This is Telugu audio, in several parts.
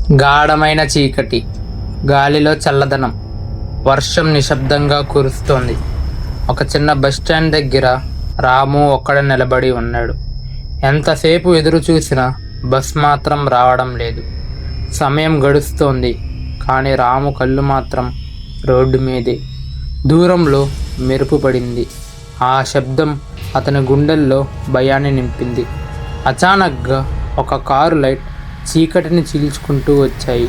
గాఢమైన చీకటి, గాలిలో చల్లదనం, వర్షం నిశ్శబ్దంగా కురుస్తోంది. ఒక చిన్న బస్టాండ్ దగ్గర రాము ఒక్కడ నిలబడి ఉన్నాడు. ఎంతసేపు ఎదురు చూసినా బస్ మాత్రం రావడం లేదు. సమయం గడుస్తోంది, కానీ రాము కళ్ళు మాత్రం రోడ్డు మీదే. దూరంలో మెరుపు పడింది. ఆ శబ్దం అతని గుండెల్లో భయాన్ని నింపింది. అచానక్గా ఒక కారు లైట్ చీకటిని చీల్చుకుంటూ వచ్చాయి.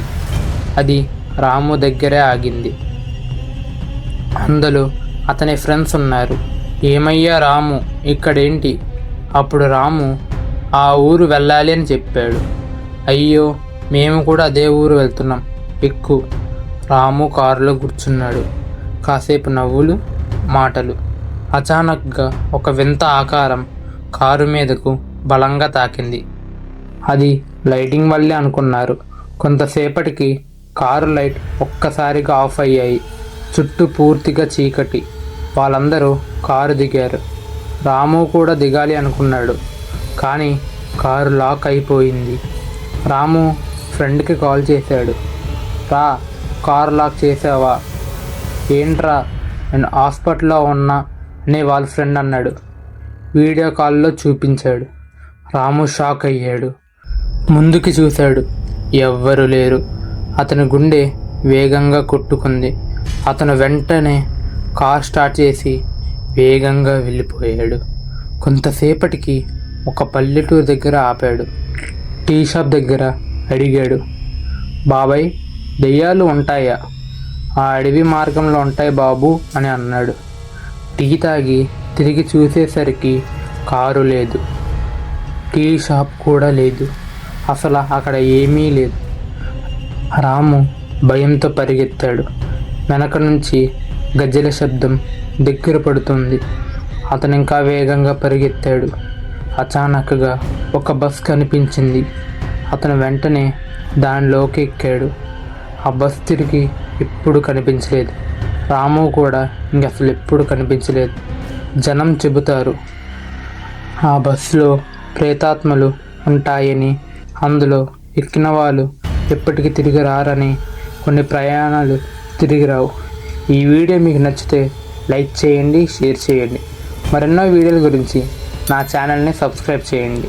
అది రాము దగ్గరే ఆగింది. అందులో అతని ఫ్రెండ్స్ ఉన్నారు. ఏమయ్యా రాము, ఇక్కడేంటి? అప్పుడు రాము ఆ ఊరు వెళ్ళాలి అని చెప్పాడు. అయ్యో, మేము కూడా అదే ఊరు వెళ్తున్నాం, ఎక్కు. రాము కారులో కూర్చున్నాడు. కాసేపు నవ్వులు, మాటలు. అచానక్గా ఒక వింత ఆకారం కారు మీదకు బలంగా తాకింది. అది లైటింగ్ వల్లే అనుకున్నారు. కొంతసేపటికి కారు లైట్ ఒక్కసారిగా ఆఫ్ అయ్యాయి. చుట్టూ పూర్తిగా చీకటి. వాళ్ళందరూ కారు దిగారు. రాము కూడా దిగాలి అనుకున్నాడు, కానీ కారు లాక్ అయిపోయింది. రాము ఫ్రెండ్కి కాల్ చేశాడు. రా, కారు లాక్ చేసావా? ఏంట్రా, నేను హాస్పిటల్లో ఉన్నా అని వాళ్ళ ఫ్రెండ్ అన్నాడు. వీడియో కాల్లో చూపించాడు. రాము షాక్ అయ్యాడు. ముందుకి చూశాడు. ఎవ్వరూ లేరు. అతని గుండె వేగంగా కొట్టుకుంది. అతను వెంటనే కార్ స్టార్ట్ చేసి వేగంగా వెళ్ళిపోయాడు. కొంతసేపటికి ఒక పల్లెటూరు దగ్గర ఆపాడు. టీ షాప్ దగ్గర అడిగాడు, బాబాయ్, దెయ్యాలు ఉంటాయా? ఆ అడవి మార్గంలో ఉంటాయి బాబు అని అన్నాడు. టీ తాగి తిరిగి చూసేసరికి కారు లేదు, టీ షాప్ కూడా లేదు, అసలు అక్కడ ఏమీ లేదు. రాము భయంతో పరిగెత్తాడు. వెనక నుంచి గజ్జెల శబ్దం దగ్గర పడుతుంది. అతను ఇంకా వేగంగా పరిగెత్తాడు. అచానక్గా ఒక బస్ కనిపించింది. అతను వెంటనే దానిలోకి ఎక్కాడు. ఆ బస్ తిరిగి ఎప్పుడు కనిపించలేదు. రాము కూడా అసలు ఎప్పుడు కనిపించలేదు. జనం చెబుతారు ఆ బస్సులో ప్రేతాత్మలు ఉంటాయని, అందులో ఎక్కిన వాళ్ళు ఎప్పటికీ తిరిగి రారని, కొన్ని ప్రయాణాలు తిరిగి రావు. ఈ వీడియో మీకు నచ్చితే లైక్ చేయండి, షేర్ చేయండి. మరెన్నో వీడియోల గురించి నా ఛానల్ని సబ్స్క్రైబ్ చేయండి.